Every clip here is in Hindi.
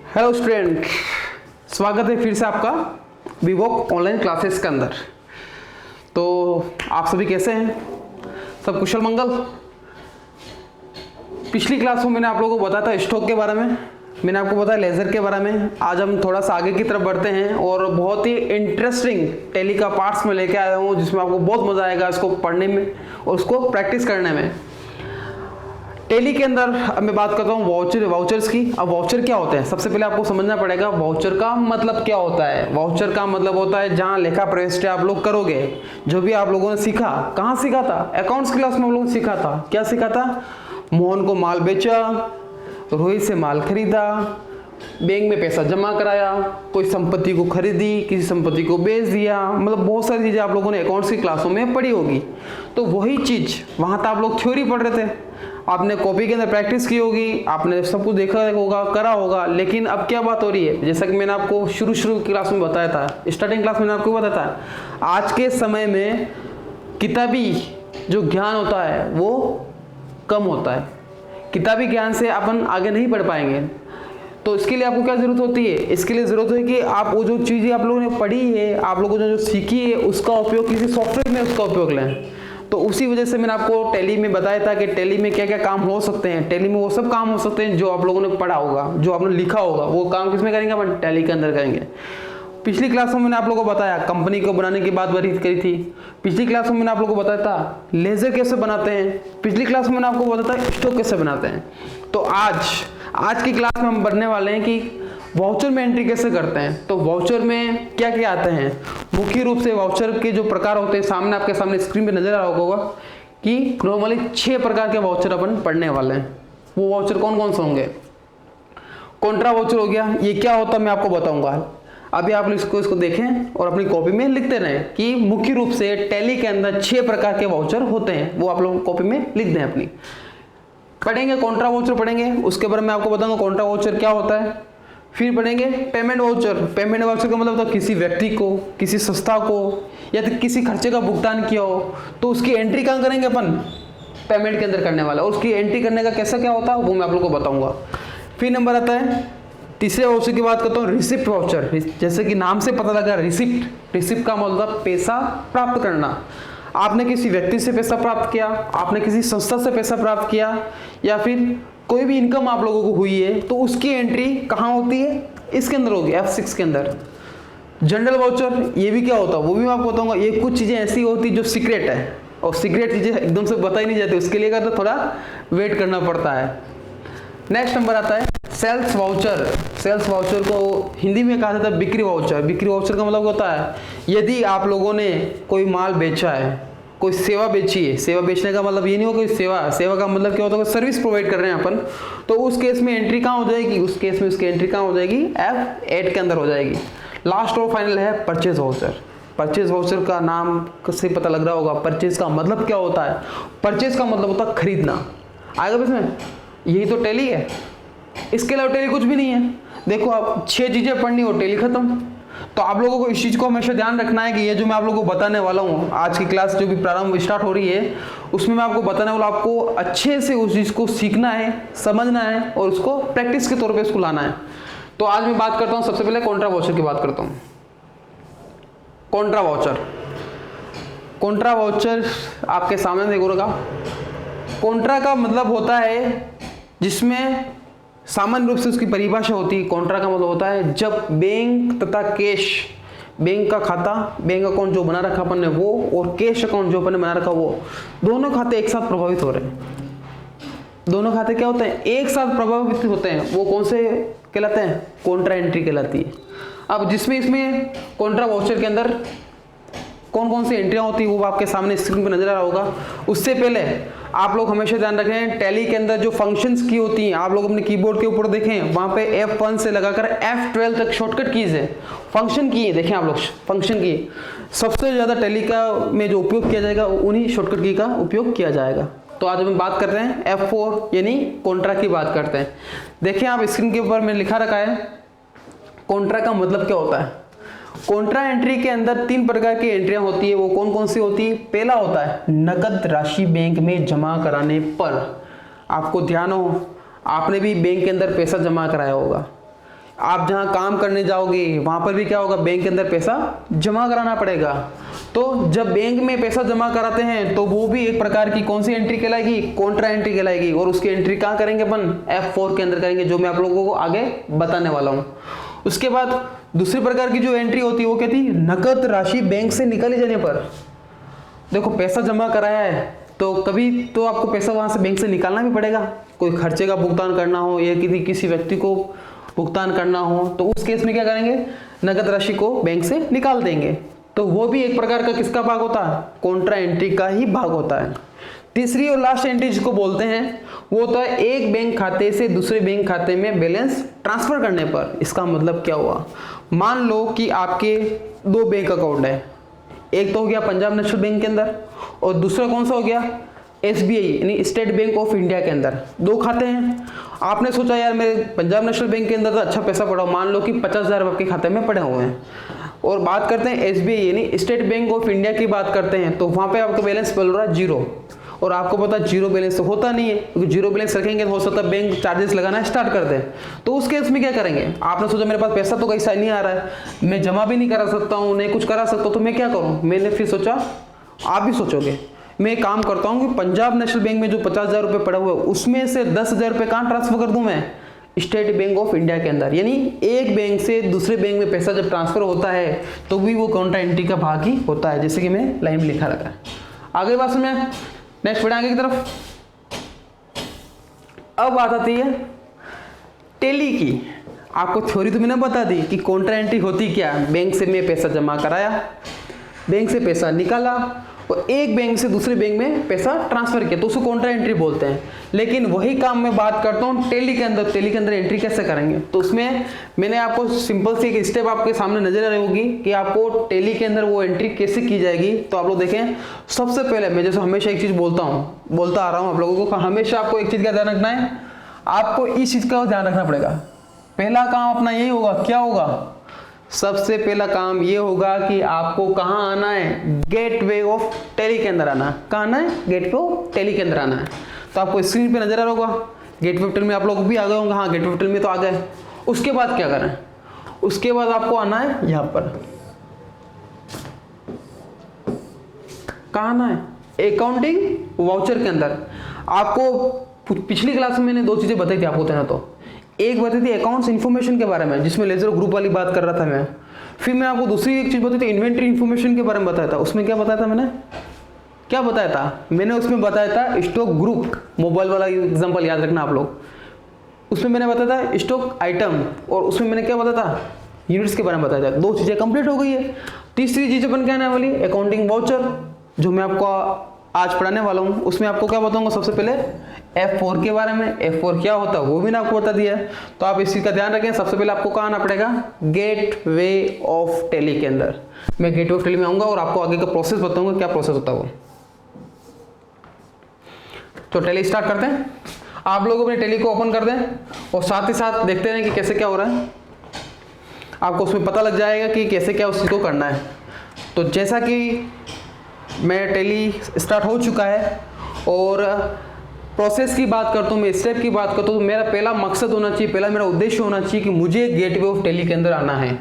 हेलो स्टूडेंट, स्वागत है फिर से आपका विवोक ऑनलाइन क्लासेस के अंदर। तो आप सभी कैसे हैं? सब कुशल मंगल। पिछली क्लास में मैंने आप लोगों को बताया था स्टॉक के बारे में, मैंने आपको बताया लेज़र के बारे में। आज हम थोड़ा सा आगे की तरफ बढ़ते हैं और बहुत ही इंटरेस्टिंग टैली का पार्ट्स में लेके आया हूँ जिसमें आपको बहुत मज़ा आएगा इसको पढ़ने में और उसको प्रैक्टिस करने में। टैली के अंदर अब मैं बात करता हूँ वाउचर्स की। अब वाउचर क्या होते हैं, सबसे पहले आपको समझना पड़ेगा वाउचर का मतलब क्या होता है। वाउचर का मतलब होता है जहाँ लेखा प्रविष्टि आप लोग करोगे, जो भी आप लोगों ने सीखा। कहाँ सीखा था? अकाउंट्स क्लास में हम लोगों ने सीखा था। क्या सीखा था? मोहन को माल बेचा, रोहित से माल खरीदा, बैंक में पैसा जमा कराया, कोई संपत्ति को खरीदी, किसी संपत्ति को बेच दिया, मतलब बहुत सारी चीज़ें आप लोगों ने अकाउंट्स की क्लासों में पढ़ी होगी। तो वही चीज़ वहाँ तो आप लोग थ्योरी पढ़ रहे थे, आपने कॉपी के अंदर प्रैक्टिस की होगी, आपने सब कुछ देखा होगा, करा होगा। लेकिन अब क्या बात हो रही है, जैसा कि मैंने आपको शुरू क्लास में बताया था, स्टार्टिंग क्लास में मैंने आपको बताया था, आज के समय में किताबी जो ज्ञान होता है वो कम होता है। किताबी ज्ञान से अपन आगे नहीं बढ़ पाएंगे। तो इसके लिए आपको क्या ज़रूरत होती है? इसके लिए ज़रूरत है कि आप वो जो चीज़ें आप लोगों ने पढ़ी है, आप लोगों ने जो सीखी है, उसका उपयोग किसी सॉफ्टवेयर में उसका उपयोग लें। तो उसी वजह से मैंने आपको टैली में बताया था कि टैली में क्या क्या काम हो सकते हैं। टैली में वो सब काम हो सकते हैं जो आप लोगों ने पढ़ा होगा, जो आपने लिखा होगा। वो काम किस में करेंगे? अपन टैली के अंदर करेंगे। पिछली क्लास में मैंने आप लोगों को बताया कंपनी को बनाने की बात करी थी। पिछली क्लास में मैंने आप लोगों को बताया था लेजर कैसे बनाते हैं। पिछली क्लास में मैंने आपको बताया था स्टॉक कैसे बनाते हैं। तो आज की क्लास में हम पढ़ने वाले हैं कि वाउचर में एंट्री कैसे करते हैं। तो वाउचर में क्या क्या आते हैं? मुख्य रूप से वाउचर के जो प्रकार होते हैं सामने आपके सामने स्क्रीन पे नजर आ रहा होगा कि नॉर्मली 6 प्रकार के वाउचर अपन पढ़ने वाले हैं। वो वाउचर कौन कौन से होंगे? कॉन्ट्रा वाउचर हो गया। ये क्या होता है मैं आपको बताऊंगा। अभी आप इसको देखें और अपनी कॉपी में लिखते रहें कि मुख्य रूप से टैली के अंदर 6 प्रकार के वाउचर होते हैं। वो आप लोग कॉपी में लिख दें अपनी। पढ़ेंगे कॉन्ट्रा वाउचर पढ़ेंगे, उसके बारे में आपको बताऊंगा कॉन्ट्रा वाउचर क्या होता है। फिर पढ़ेंगे पेमेंट वाउचर। पेमेंट वाउचर का मतलब होता है किसी व्यक्ति को, किसी संस्था को या तो किसी खर्चे का भुगतान किया हो तो उसकी एंट्री कहाँ करेंगे अपन? पेमेंट के अंदर करने वाला। और उसकी एंट्री करने का कैसा क्या होता है वो मैं आप लोगों को बताऊंगा। फिर नंबर आता है तीसरे वाउचर की बात करता हूँ, रिसिप्ट वाउचर। जैसे कि नाम से पता लगा रिसिप्ट का मतलब पैसा प्राप्त करना। आपने किसी व्यक्ति से पैसा प्राप्त किया, आपने किसी संस्था से पैसा प्राप्त किया या फिर कोई भी इनकम आप लोगों को हुई है तो उसकी एंट्री कहाँ होती है? इसके अंदर होगी, F6 के अंदर। जनरल वाउचर ये भी क्या होता है वो भी मैं आपको बताऊंगा। ये कुछ चीज़ें ऐसी होती जो सीक्रेट है और सीक्रेट चीज़ें एकदम से बताई नहीं जाती, उसके लिए तो थोड़ा वेट करना पड़ता है। नेक्स्ट नंबर आता है सेल्स वाउचर। सेल्स वाउचर को हिंदी में कहा जाता है बिक्री वाउचर। बिक्री वाउचर का मतलब होता है यदि आप लोगों ने कोई माल बेचा है, कोई सेवा बेची है। सेवा बेचने का मतलब ये नहीं हो कोई सेवा का मतलब क्या होता है? सर्विस प्रोवाइड कर रहे हैं अपन, तो उस केस में एंट्री कहाँ हो जाएगी? उस केस में उसकी एंट्री कहाँ हो जाएगी? F8 के अंदर हो जाएगी। लास्ट और फाइनल है परचेज वाउचर। परचेज वाउचर का नाम से पता लग रहा होगा परचेज का मतलब क्या होता है। परचेज का मतलब होता है खरीदना। आएगा इसमें? यही तो टैली है, इसके अलावा टैली कुछ भी नहीं है। देखो आप 6 चीजें पढ़नी हो, टैली खत्म। तो आप लोगों को इस चीज़ को हमेशा ध्यान रखना है कि ये जो मैं आप लोगों को बताने वाला हूँ, आज की क्लास जो भी प्रारंभ स्टार्ट हो रही है उसमें मैं आपको बताने वाला, आपको अच्छे से उस चीज़ को सीखना है, समझना है और उसको प्रैक्टिस के तौर पे उसको लाना है। तो आज मैं बात करता हूँ, सबसे पहले कॉन्ट्रा वाउचर की बात करता हूँ। कॉन्ट्रा वाउचर आपके सामने देखो रखा। कॉन्ट्रा का मतलब होता है जिसमें सामान्य रूप से उसकी परिभाषा होती है। कॉन्ट्रा का मतलब होता है जब बैंक तथा कैश, बैंक का खाता, बैंक अकाउंट जो बना रखा अपन ने वो, और कैश अकाउंट जो अपन ने बना रखा वो, दोनों खाते एक साथ प्रभावित हो रहे हैं। दोनों खाते क्या होते हैं? एक साथ प्रभावित होते हैं। वो कौन से कहलाते हैं? कॉन्ट्रा एंट्री कहलाती है। अब जिसमें इसमें कॉन्ट्रा वाउचर के अंदर कौन कौन सी एंट्रियां होती है वो आपके सामने स्क्रीन पर नजर आ रहा होगा। उससे पहले आप लोग हमेशा ध्यान रखें टैली के अंदर जो फंक्शंस की होती हैं, आप लोग अपने कीबोर्ड के ऊपर देखें, वहां पे F1 से लगाकर F12 तक शॉर्टकट कीज है, फंक्शन की है। देखें आप लोग फंक्शन की सबसे ज्यादा टैली का में जो उपयोग किया जाएगा उन्हीं शॉर्टकट की का उपयोग किया जाएगा। तो आज हम बात कर रहे हैं F4 यानी कॉन्ट्रा की बात करते हैं। देखें आप स्क्रीन के ऊपर मैंने लिखा रखा है कॉन्ट्रा का मतलब क्या होता है। कॉन्ट्रा एंट्री के अंदर 3 प्रकार की एंट्रियां होती है। वो कौन कौन सी होती है? पहला होता है नकद राशि बैंक में जमा कराने पर। आपको ध्यान हो, आपने भी बैंक के अंदर पैसा जमा कराया होगा आप जहाँ काम करने जाओगे वहाँ पर भी क्या होगा, बैंक के अंदर पैसा जमा कराना पड़ेगा। तो जब बैंक में पैसा जमा कराते हैं तो वो भी एक प्रकार की कौन सी एंट्री कहलाएगी, कॉन्ट्रा एंट्री कहलाएगी। और उसकी एंट्री कहाँ करेंगे अपन, F4 के अंदर करेंगे, जो मैं आप लोगों को आगे बताने वाला हूँ। उसके बाद दूसरी प्रकार की जो एंट्री होती है वो क्या थी, नकद राशि बैंक से निकाले जाने पर। देखो पैसा जमा कराया है तो कभी तो आपको पैसा वहां से बैंक से निकालना भी पड़ेगा, कोई खर्चे का भुगतान करना हो या किसी व्यक्ति को भुगतान करना हो, तो उस केस में क्या करेंगे, नकद राशि को बैंक से निकाल देंगे। तो वो भी एक प्रकार का किसका भाग होता है, कॉन्ट्रा एंट्री का ही भाग होता है। तीसरी और लास्ट एंट्री जिसको बोलते हैं वो होता है एक बैंक खाते से दूसरे बैंक खाते में बैलेंस ट्रांसफर करने पर। इसका मतलब क्या हुआ, मान लो कि आपके दो बैंक अकाउंट है, एक तो हो गया पंजाब नेशनल बैंक के अंदर और दूसरा कौन सा हो गया, SBI यानी स्टेट बैंक ऑफ इंडिया के अंदर। दो खाते हैं, आपने सोचा यार मेरे पंजाब नेशनल बैंक के अंदर तो अच्छा पैसा पड़ा, मान लो कि 50,000 आपके खाते में पड़े हुए हैं। और बात करते हैं SBI यानी स्टेट बैंक ऑफ इंडिया की बात करते हैं, तो वहां पे आपका बैलेंस बोल रहा है 0। और आपको पता जीरो बैलेंस तो होता नहीं है, क्योंकि जीरो बैलेंस रखेंगे तो हो सकता है बैंक चार्जेस लगाना स्टार्ट कर दें। तो उस केस में क्या करेंगे, आपने सोचा मेरे पास पैसा तो कहीं नहीं आ रहा है, मैं जमा भी नहीं करा सकता हूँ, नहीं कुछ करा सकता, तो मैं क्या करूँ। मैंने फिर सोचा, आप भी सोचोगे, मैं एक काम करता हूँ कि पंजाब नेशनल बैंक में जो 50,000 रुपये पड़ा हुआ है उसमें से 10,000 रुपये कहाँ ट्रांसफर कर दूँ मैं, स्टेट बैंक ऑफ इंडिया के अंदर। यानी एक बैंक से दूसरे बैंक में पैसा जब ट्रांसफर होता है तो भी वो कॉन्ट्रा एंट्री का भाग ही होता है, जैसे कि मैं लाइन में लिखा रखा है। आगे बात सुनिए, नेक्स्ट बढ़े आगे की तरफ। अब बात आती है टेली की। आपको थ्योरी तो मैंने बता दी कि कॉन्ट्रा एंट्री होती क्या, बैंक से मैं पैसा जमा कराया, बैंक से पैसा निकाला और एक बैंक से दूसरे बैंक में पैसा ट्रांसफर किया, तो उसको कॉन्ट्रा एंट्री बोलते हैं। लेकिन वही काम मैं बात करता हूँ टेली के अंदर। टेली के अंदर एंट्री कैसे करेंगे, तो उसमें मैंने आपको सिंपल सी एक स्टेप आपके सामने नजर आ रही होगी कि आपको टेली के अंदर वो एंट्री कैसे की जाएगी। तो आप लोग देखें, सबसे पहले मैं जैसे हमेशा एक चीज बोलता आ रहा हूँ आप लोगों को, हमेशा आपको एक चीज का ध्यान रखना है, आपको इस चीज का ध्यान रखना पड़ेगा। पहला काम अपना यही होगा, क्या होगा, सबसे पहला काम ये होगा कि आपको कहाँ आना है, गेटवे ऑफ टेली के अंदर आना। कहाँ आना है, गेटवे ऑफ टेली के अंदर आना है। तो आपको स्क्रीन पे नजर आ रहा होगा, गेटवे ऑफ टेली में आप लोग भी आ गए होंगे, हाँ गेटवे ऑफ टेली में तो आ गए। उसके बाद क्या करें, उसके बाद आपको आना है यहाँ पर, कहाँ आना है, अकाउंटिंग वाउचर के अंदर। आपको पिछली क्लास में मैंने दो चीजें बताई थी आपको, ना तो एक बताई थी अकाउंट्स इन्फॉर्मेशन के बारे में, जिसमें लेजर ग्रुप वाली बात कर रहा था मैं। फिर मैं आपको दूसरी एक चीज बताई थी इन्वेंट्री इन्फॉर्मेशन के बारे में बताया था। उसमें क्या बताया था मैंने, क्या बताया था मैंने, उसमें बताया था स्टॉक ग्रुप, मोबाइल वाला एग्जांपल याद रखना आप लोग। उसमें मैंने बताया था स्टॉक आइटम, और उसमें मैंने क्या बताया था, यूनिट्स के बारे में बताया था। दो चीजें कंप्लीट हो गई है। तीसरी चीज अपन क्या आने वाली, अकाउंटिंग वाउचर, जो मैं आपको आज पढ़ाने वाला हूँ। उसमें आपको क्या बताऊंगा, सबसे पहले F4 के बारे में। F4 क्या होता है वो भी ना आपको बता दिया है, तो आप इस चीज का ध्यान रखें। सबसे पहले आपको कहाँ आना पड़ेगा, गेटवे ऑफ टेली के अंदर। मैं गेटवे ऑफ टेली में आऊंगा और आपको आगे का प्रोसेस बताऊंगा, क्या प्रोसेस होता है वो। तो टेली स्टार्ट करते हैं। आप लोग अपने टेली को ओपन कर दें और साथ ही साथ देखते हैं कि कैसे क्या हो रहा है। आपको उसमें पता लग जाएगा कि कैसे क्या उस चीज को करना है। तो जैसा कि मैं टेली स्टार्ट हो चुका है और प्रोसेस की बात करता हूँ, मैं स्टेप की बात करता हूँ, तो मेरा पहला मकसद होना चाहिए, पहला मेरा उद्देश्य होना चाहिए कि मुझे गेटवे ऑफ टेली के अंदर आना है।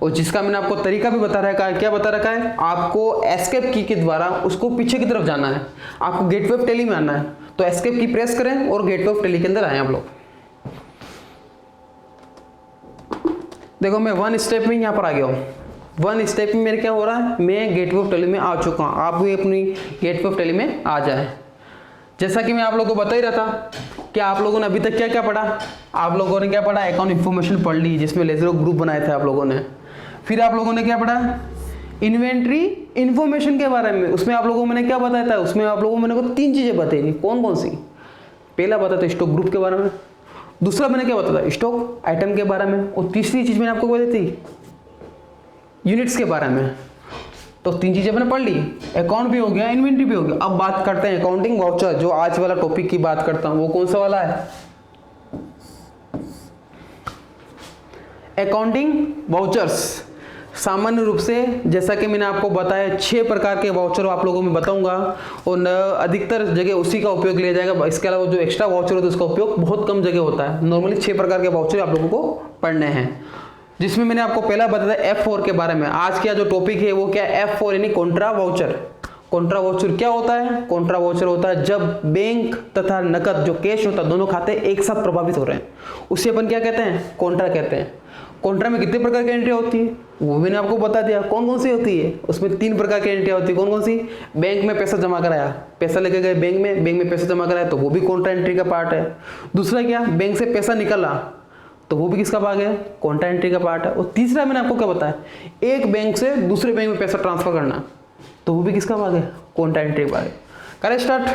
और जिसका मैंने आपको तरीका भी बता रखा है, क्या बता रखा है, आपको एस्केप की के द्वारा उसको पीछे की तरफ जाना है। आपको गेटवे ऑफ टेली में आना है, तो एस्केप की प्रेस करें और गेटवे ऑफ टेली के अंदर आए आप लोग। देखो मैं वन स्टेप में यहाँ पर आ गया हूँ। वन स्टेप में मेरे क्या हो रहा है, मैं गेटवे ऑफ टेली में आ चुका हूँ। आप भी अपनी गेटवे ऑफ टेली में आ जाए। जैसा कि मैं आप लोगों को बता ही रहा था कि आप लोगों ने अभी तक क्या क्या पढ़ा, आप लोगों ने क्या पढ़ा, अकाउंट इन्फॉर्मेशन पढ़ ली, जिसमें लेजर ग्रुप बनाए थे आप लोगों ने। फिर आप लोगों ने क्या पढ़ा, इन्वेंट्री इन्फॉर्मेशन के बारे में। उसमें आप लोगों को मैंने क्या बताया था, उसमें आप लोगों को मैंने को तीन चीजें बताई थी। कौन कौन सी, पहला बताया था स्टॉक ग्रुप के बारे में, दूसरा मैंने क्या बताया था, स्टॉक आइटम के बारे में, और तीसरी चीज मैंने आपको बताई थी यूनिट्स के बारे में। तो तीन चीजें मैंने पढ़ ली, अकाउंट भी हो गया, इन्वेंट्री भी हो गया। अब बात करते हैं अकाउंटिंग वाउचर, जो आज वाला टॉपिक की बात करता हूं। वो कौन सा वाला है, अकाउंटिंग वाउचर्स। सामान्य रूप से जैसा कि मैंने आपको बताया 6 प्रकार के वाउचर आप लोगों में बताऊंगा और अधिकतर जगह उसी का उपयोग लिया जाएगा। इसके अलावा जो एक्स्ट्रा वाउचर होता है उसका उपयोग बहुत कम जगह होता है। नॉर्मली 6 प्रकार के वाउचर आप लोगों को पढ़ने हैं, जिसमें मैंने आपको पहला बताया F4 के बारे में। आज का जो टॉपिक है वो क्या है, F4 यानी कॉन्ट्रा वाउचर। कॉन्ट्रा वाउचर क्या होता है? कॉन्ट्रा वाउचर होता है जब बैंक तथा नकद जो कैश होता है दोनों खाते एक साथ प्रभावित हो रहे हैं, उसे अपन क्या कहते हैं? कॉन्ट्रा कहते हैं। कॉन्ट्रा में कितने प्रकार की एंट्री होती है वो मैंने आपको बता दिया। कौन कौन सी होती है? उसमें 3 प्रकार की एंट्री होती है। कौन कौन सी? बैंक में पैसा जमा कराया, पैसा लेके गए बैंक में पैसा जमा कराया तो वो भी कॉन्ट्रा एंट्री का पार्ट है। दूसरा क्या, बैंक से पैसा निकला तो वो भी किसका भाग है? कॉन्ट्रा एंट्री का पार्ट है। और तीसरा मैंने आपको क्या बताया, एक बैंक से दूसरे बैंक में पैसा ट्रांसफर करना तो वो भी किसका भाग है? कॉन्ट्रा एंट्री का भाग है। करें स्टार्ट।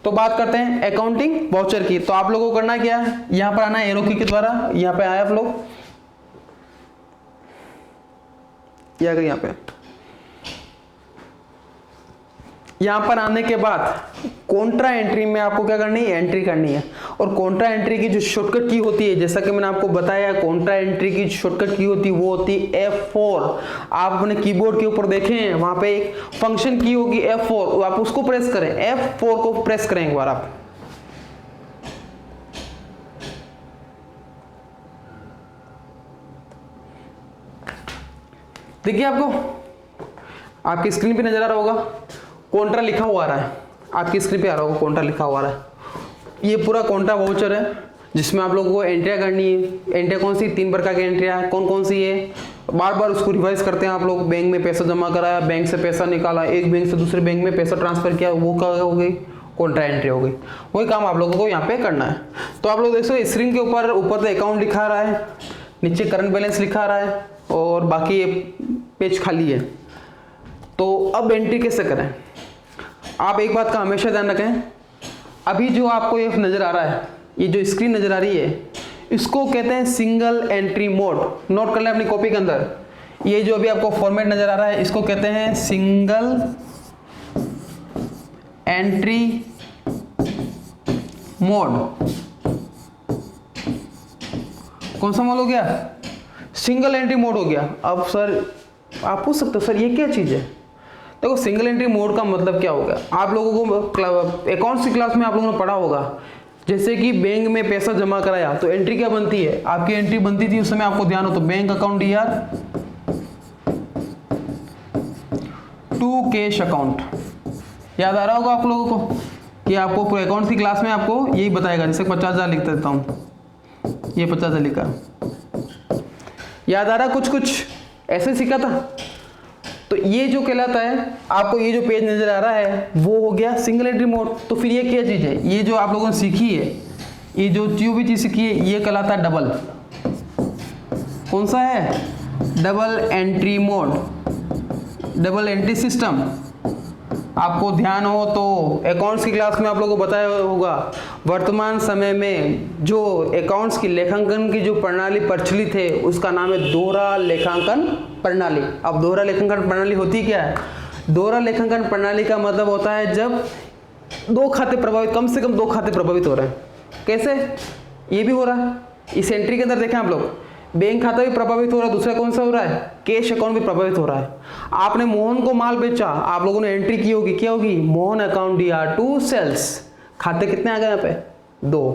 तो बात करते हैं अकाउंटिंग वाउचर की। तो आप लोगों को करना क्या है, यहां पर आना है एरो की के द्वारा। यहां पे आए आप लोग, यहां पर आने के बाद कॉन्ट्रा एंट्री में आपको क्या करनी है? एंट्री करनी है। और कॉन्ट्रा एंट्री की जो शॉर्टकट की होती है, जैसा कि मैंने आपको बताया, कॉन्ट्रा एंट्री की शॉर्टकट की होती है वो होती है F4। आप अपने कीबोर्ड के ऊपर देखें, वहां पे एक फंक्शन की होगी F4, आप उसको प्रेस करें, F4 को प्रेस करें एक बार आप। देखिए आपकी स्क्रीन पे नजर आ रहा होगा कॉन्ट्रा लिखा हुआ आ रहा है, आपकी स्क्रीन पे आ रहा होगा कॉन्ट्रा लिखा हुआ आ रहा है। ये पूरा कॉन्ट्रा वाउचर है जिसमें आप लोगों को एंट्रियां करनी है। एंट्रियां कौन सी? 3 प्रकार की एंट्रियां है। कौन कौन सी है? बार बार उसको रिवाइज करते हैं आप लोग। बैंक में पैसा जमा कराया, बैंक से पैसा निकाला, एक बैंक से दूसरे बैंक में पैसा ट्रांसफर किया, वो क्या हो गई? कॉन्ट्रा एंट्री हो गई। वही काम आप लोगों को यहाँ पे करना है। तो आप लोग देखो स्क्रीन के ऊपर तो अकाउंट लिखा रहा है, नीचे करंट बैलेंस लिखा रहा है और बाकी ये पेज खाली है। तो अब एंट्री कैसे करें? आप एक बात का हमेशा ध्यान रखें, अभी जो आपको ये नजर आ रहा है, ये जो स्क्रीन नजर आ रही है, इसको कहते हैं सिंगल एंट्री मोड। नोट कर लें अपनी कॉपी के अंदर। ये जो अभी आपको फॉर्मेट नजर आ रहा है इसको कहते हैं सिंगल एंट्री मोड। कौन सा मोड हो गया? सिंगल एंट्री मोड हो गया। अब सर आप पूछ सकते हो सर ये क्या चीज है? देखो सिंगल एंट्री मोड का मतलब क्या होगा, आप लोगों को अकाउंट्स की क्लास में आप लोगों ने पढ़ा होगा। जैसे कि बैंक में पैसा जमा कराया तो एंट्री क्या बनती है? आपकी एंट्री बनती थी उस समय, आपको ध्यान हो तो bank account DR to cash account. याद आ रहा होगा आप लोगों को कि आपको पूरे अकाउंट्स की क्लास में आपको यही बताएगा। जैसे 50,000 लिख देता हूं, ये 50,000 लिखा, याद आ रहा? कुछ ऐसे सीखा था। तो ये जो कहलाता है, आपको ये जो पेज नजर आ रहा है वो हो गया सिंगल एंट्री मोड। तो फिर ये क्या चीज है? ये जो आप लोगों ने सीखी है, ये जो भी चीज सीखी है, ये कहलाता है डबल। कौन सा है? Double entry mode, double entry system. आपको ध्यान हो तो अकाउंट्स की क्लास में आप लोगों को बताया होगा, वर्तमान समय में जो अकाउंट्स की लेखांकन की जो प्रणाली प्रचलित है उसका नाम है दोहरा लेखांकन प्रणाली। अब दोहरा लेखांकन प्रणाली होती क्या है? दोहरा लेखांकन प्रणाली का मतलब होता है जब 2 खाते प्रभावित, कम से कम 2 खाते प्रभावित हो रहे हैं। कैसे? ये भी हो रहा है। इस एंट्री के अंदर देखें आप लोग, बैंक खाता भी प्रभावित हो रहा है, दूसरा कौन सा हो रहा है? कैश अकाउंट भी प्रभावित हो रहा है। आपने मोहन को माल बेचा, आप लोगों ने एंट्री की होगी, क्या होगी? Mohan account DR to sales. खाते कितने आ गए यहाँ पे? 2।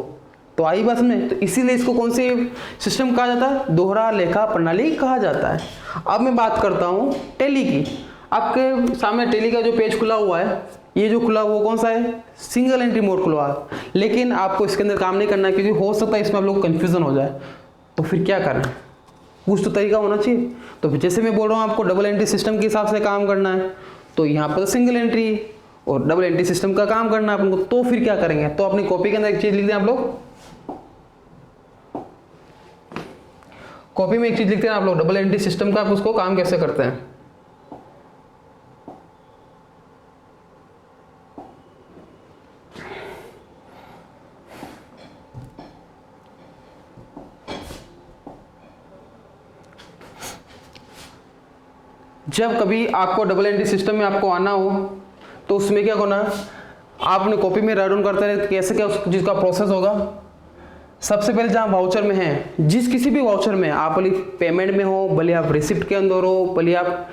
तो आई बात में, तो इसीलिए इसको कौन से सिस्टम कहा जाता है? दोहरा लेखा प्रणाली कहा जाता है। अब मैं बात करता हूँ टैली की। आपके सामने टैली का जो पेज खुला हुआ है, ये जो खुला वो कौन सा है? सिंगल एंट्री मोड खुला है। लेकिन आपको इसके अंदर काम नहीं करना है क्योंकि हो सकता है इसमें आप लोग कंफ्यूजन हो जाए। तो फिर क्या करना है? कुछ तो तरीका होना चाहिए। तो जैसे मैं बोल रहा हूँ आपको डबल एंट्री सिस्टम के हिसाब से काम करना है, तो यहाँ पर सिंगल एंट्री और डबल एंट्री सिस्टम का काम करना है आपको। तो फिर क्या करेंगे? तो अपनी कॉपी के अंदर एक चीज लिख दें आप लोग, कॉपी में एक चीज लिखते हैं आप लोग, डबल एंट्री सिस्टम का आप उसको काम कैसे करते हैं। जब कभी आपको डबल एंट्री सिस्टम में आपको आना हो तो उसमें क्या होना, आप अपने कॉपी में राइट डाउन करते रहे कैसे क्या उस चीज़ का प्रोसेस होगा। सबसे पहले जहाँ वाउचर में है, जिस किसी भी वाउचर में आप भले पेमेंट में हो, भले आप रिसिप्ट के अंदर हो, भले आप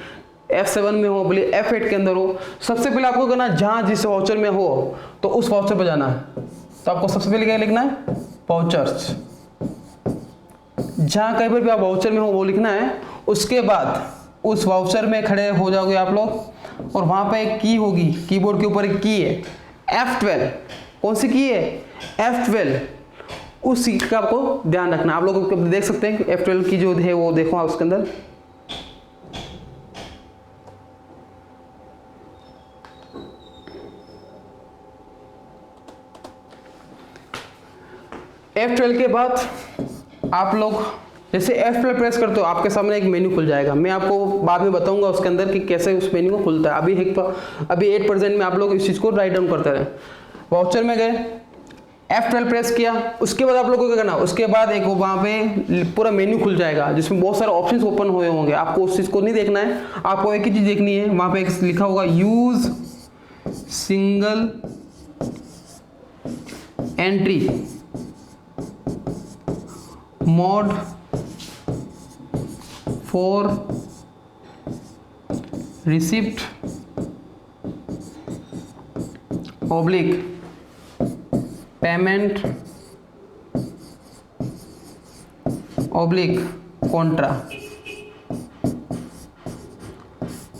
F7 में हो, भले F8 के अंदर हो, सबसे पहले आपको करना जहाँ जिस वाउचर में हो तो उस वाउचर पर जाना है। तो आपको सबसे पहले क्या लिखना है? वाउचर्स। जहाँ कहीं पर भी आप वाउचर में हो वो लिखना है। उसके बाद उस वाउचर में खड़े हो जाओगे आप लोग और वहाँ पे एक की होगी, कीबोर्ड के ऊपर एक की है F12। कौन सी की है? F12। उस की का आपको ध्यान रखना। आप लोग देख सकते हैं F12 की जो है वो देखो आप उसके अंदर F12 के बाद आप लोग जैसे F12 प्रेस करते हो आपके सामने एक मेन्यू खुल जाएगा। मैं आपको बाद में बताऊंगा उसके अंदर कि कैसे उस मेन्यू को खुलता है। अभी 8% में आप लोग इस चीज़ को राइट डाउन करते रहे। वाउचर में गए, F12 प्रेस किया, उसके बाद आप लोगों को क्या करना, उसके बाद एक वहाँ पे पूरा मेन्यू खुल जाएगा जिसमें बहुत सारे ऑप्शंस ओपन हुए होंगे। आपको उस चीज़ को नहीं देखना है, आपको एक ही चीज़ देखनी है। वहाँ पे एक लिखा होगा use single entry mode for receipt oblique payment oblique Contra.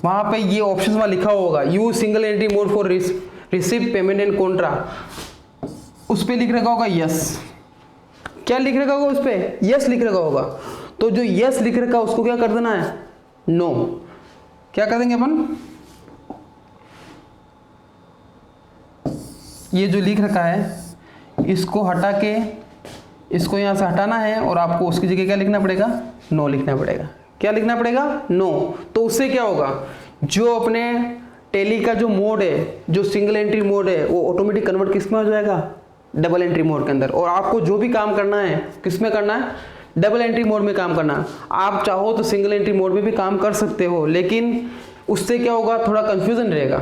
वहां पे ये ऑप्शन वहां लिखा होगा use single entry mode for receipt payment and Contra. उस पे लिख रखा होगा यस। क्या लिख रखा होगा उस पे? यस लिख रखा होगा। तो जो यस लिख रखा उसको क्या कर देना है? नो। क्या कर देंगे अपन? ये जो लिख रखा है इसको हटा के इसको यहां से हटाना है और आपको उसकी जगह क्या लिखना पड़ेगा? नो लिखना पड़ेगा। क्या लिखना पड़ेगा? नो। तो उससे क्या होगा, जो अपने टेली का जो मोड है, जो सिंगल एंट्री मोड है, वो ऑटोमेटिक कन्वर्ट किस में हो जाएगा? डबल एंट्री मोड के अंदर। और आपको जो भी काम करना है किस में करना है? डबल एंट्री मोड में काम करना। आप चाहो तो सिंगल एंट्री मोड में भी काम कर सकते हो, लेकिन उससे क्या होगा, थोड़ा कंफ्यूजन रहेगा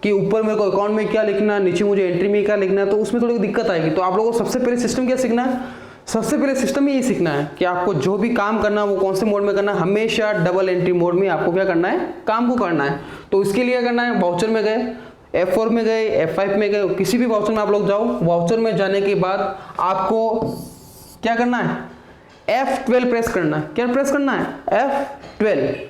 कि ऊपर मेरे को अकाउंट में क्या लिखना है, नीचे मुझे एंट्री में क्या लिखना है, तो उसमें थोड़ी दिक्कत आएगी। तो आप लोगों को सबसे पहले सिस्टम क्या सीखना है? सबसे पहले सिस्टम यही सीखना है कि आपको जो भी काम करना है वो कौन से मोड में करना है। हमेशा डबल एंट्री मोड में आपको क्या करना है? काम को करना है। तो इसके लिए करना है, वाउचर में गए, F4 में गए, F5 में गए, किसी भी वाउचर में आप लोग जाओ। वाउचर में जाने के बाद आपको क्या करना है? F12 प्रेस करना है। क्या प्रेस करना है? F12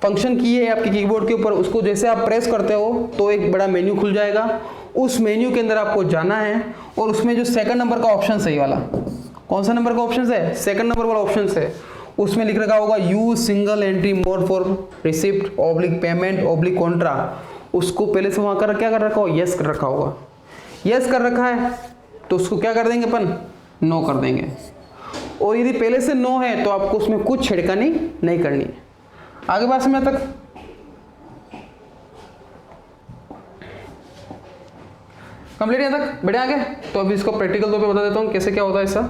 फंक्शन की है आपके कीबोर्ड के ऊपर। उसको जैसे आप प्रेस करते हो तो एक बड़ा मेन्यू खुल जाएगा। उस मेन्यू के अंदर आपको जाना है और उसमें जो सेकंड नंबर का ऑप्शन है, ये वाला कौन सा नंबर का ऑप्शन है? सेकंड नंबर वाला ऑप्शन है। उसमें लिख रखा होगा use single entry mode for receipt oblique payment oblique Contra. उसको पहले से वहां कर क्या कर रखा हो? यस कर रखा होगा। यस कर रखा है तो उसको क्या कर देंगे अपन? नो कर देंगे। और यदि पहले से नो है तो आपको उसमें कुछ छिड़कानी नहीं करनी है। आगे बात समझ तक कंप्लीट है तक? बढ़िया आगे। तो अभी इसको प्रैक्टिकल तौर पे बता देता हूँ कैसे क्या होता है इसका।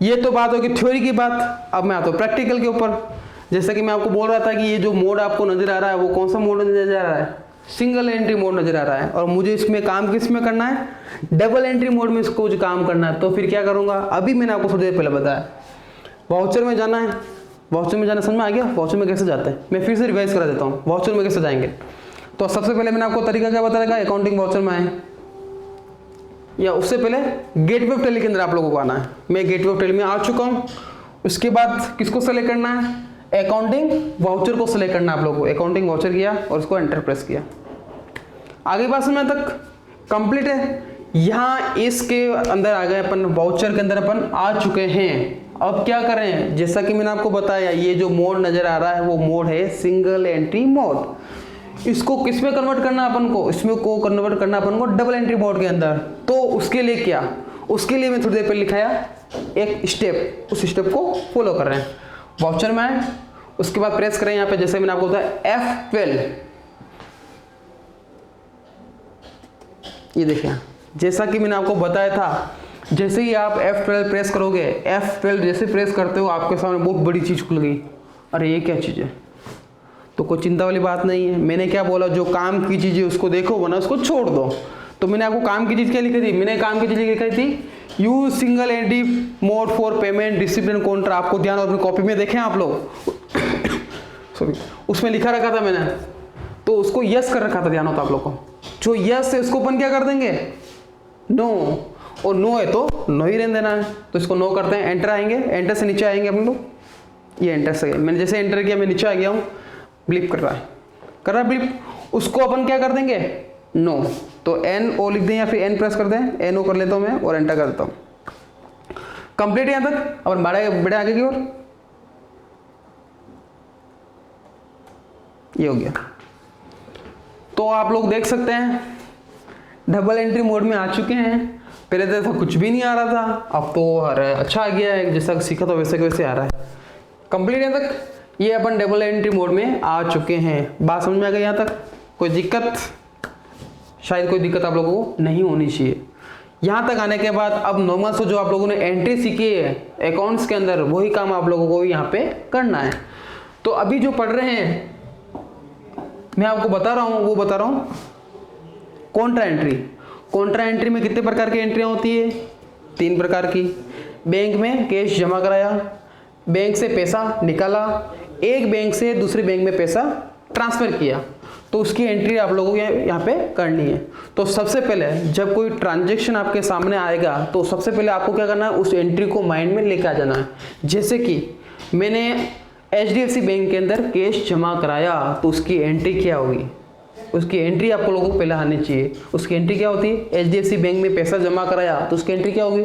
ये तो बात होगी थ्योरी की बात। अब मैं आता हूँ प्रैक्टिकल के ऊपर। जैसा कि मैं आपको बोल रहा था कि ये जो मोड आपको नजर आ रहा है वो कौन सा मोड नजर आ रहा है? सिंगल एंट्री मोड नजर आ रहा है। और मुझे इसमें काम किस में करना है? डबल एंट्री मोड में इसको काम करना है। तो फिर क्या करूंगा? अभी मैंने आपको थोड़ी देर पहले बताया, वाउचर में जाना है। वाउचर में जाना समझ में आ गया? वाउचर में कैसे जाते हैं मैं फिर से रिवाइज करा देता हूँ। वाउचर में कैसे जाएंगे? तो सबसे पहले मैंने आपको तरीका क्या बताया था? अकाउंटिंग वाउचर में आए, या उससे पहले गेटवे ऑफ टेली के अंदर आप लोगों को आना है। मैं गेटवे ऑफ टेली में आ चुका हूँ। उसके बाद किसको सेलेक्ट करना है? अकाउंटिंग वाउचर को सेलेक्ट करना है आप लोगों को। अकाउंटिंग वाउचर किया और उसको एंटर प्रेस किया। आगे बात समझ तक कंप्लीट है। यहाँ इसके अंदर आ गए अपन, वाउचर के अंदर अपन आ चुके हैं। अब क्या करें? जैसा कि मैंने आपको बताया, ये जो मोड नजर आ रहा है वो मोड है सिंगल एंट्री मोड। इसको किस में कन्वर्ट करना अपन को? इसमें को कन्वर्ट करना अपन को डबल एंट्री मोड के अंदर। तो उसके लिए क्या? उसके लिए मैं थोड़ी देर पहले लिखाया एक स्टेप, उस स्टेप को फॉलो कर रहे हैं। वाउचर में आए, उसके बाद प्रेस करें यहाँ पे, जैसे मैंने आपको बताया F12। ये देखिए, जैसा कि मैंने आपको बताया था, जैसे ही आप F12 प्रेस करोगे, F12 जैसे प्रेस करते हो आपके सामने बहुत बड़ी चीज खुल गई। अरे ये क्या चीज है? तो कोई चिंता वाली बात नहीं है। मैंने क्या बोला? जो काम की चीज है उसको देखो, वरना उसको छोड़ दो। तो मैंने आपको काम की चीज क्या लिखी थी? मैंने काम की चीज लिखी थी use single entry mode for payment discipline counter, आपको ध्यान, अपनी कॉपी में देखें आप लोग सॉरी उसमें लिखा रखा था मैंने, तो उसको यस कर रखा था, ध्यान होता आप लोग को। जो यस है उसको अपन क्या कर देंगे, नो, और नो है तो नो ही रहने देना है, तो इसको नो करते हैं। एंटर आएंगे, एंटर से नीचे आएंगे अपन लोग, ये एंटर से मैंने जैसे एंटर किया मैं नीचे आ गया हूँ, ब्लिप कर रहा है ब्लिप, उसको अपन क्या कर देंगे, नो, तो एन ओ लिख दें या फिर एन प्रेस कर दें, एन ओ कर लेता हूँ मैं और एंटर कर देता हूँ। कंप्लीट यहाँ तक, अपन बढ़े आगे की ओर, ये हो गया। तो आप लोग देख सकते हैं डबल एंट्री मोड में आ चुके हैं। पहले तो था कुछ भी नहीं आ रहा था, अब तो अच्छा आ गया है, जैसा सीखा था वैसे वैसे आ रहा है। कंप्लीट यहाँ तक, ये अपन डबल एंट्री मोड में आ चुके हैं। बात समझ में आ गई यहाँ तक, कोई दिक्कत, शायद कोई दिक्कत आप लोगों को नहीं होनी चाहिए। यहाँ तक आने के बाद अब नॉर्मल से जो आप लोगों ने एंट्री सीखी है अकाउंट्स के अंदर, वही काम आप लोगों को यहाँ पे करना है। तो अभी जो पढ़ रहे हैं मैं आपको बता रहा हूँ, वो बता रहा हूँ कॉन्ट्रा एंट्री। कॉन्ट्रा एंट्री में कितने प्रकार की एंट्रियाँ होती है, 3 प्रकार की। बैंक में कैश जमा कराया, बैंक से पैसा निकाला, एक बैंक से दूसरे बैंक में पैसा ट्रांसफर किया, तो उसकी एंट्री आप लोगों को यहाँ पे करनी है। तो सबसे पहले जब कोई ट्रांजेक्शन आपके सामने आएगा तो सबसे पहले आपको क्या करना है, उस एंट्री को माइंड में लेके आ जाना है। जैसे कि मैंने HDFC बैंक के अंदर कैश जमा कराया, तो उसकी एंट्री क्या होगी, उसकी एंट्री आप लोगों को पहले आनी चाहिए। उसकी एंट्री क्या होती है, HDFC बैंक में पैसा जमा कराया, तो उसकी एंट्री क्या होगी,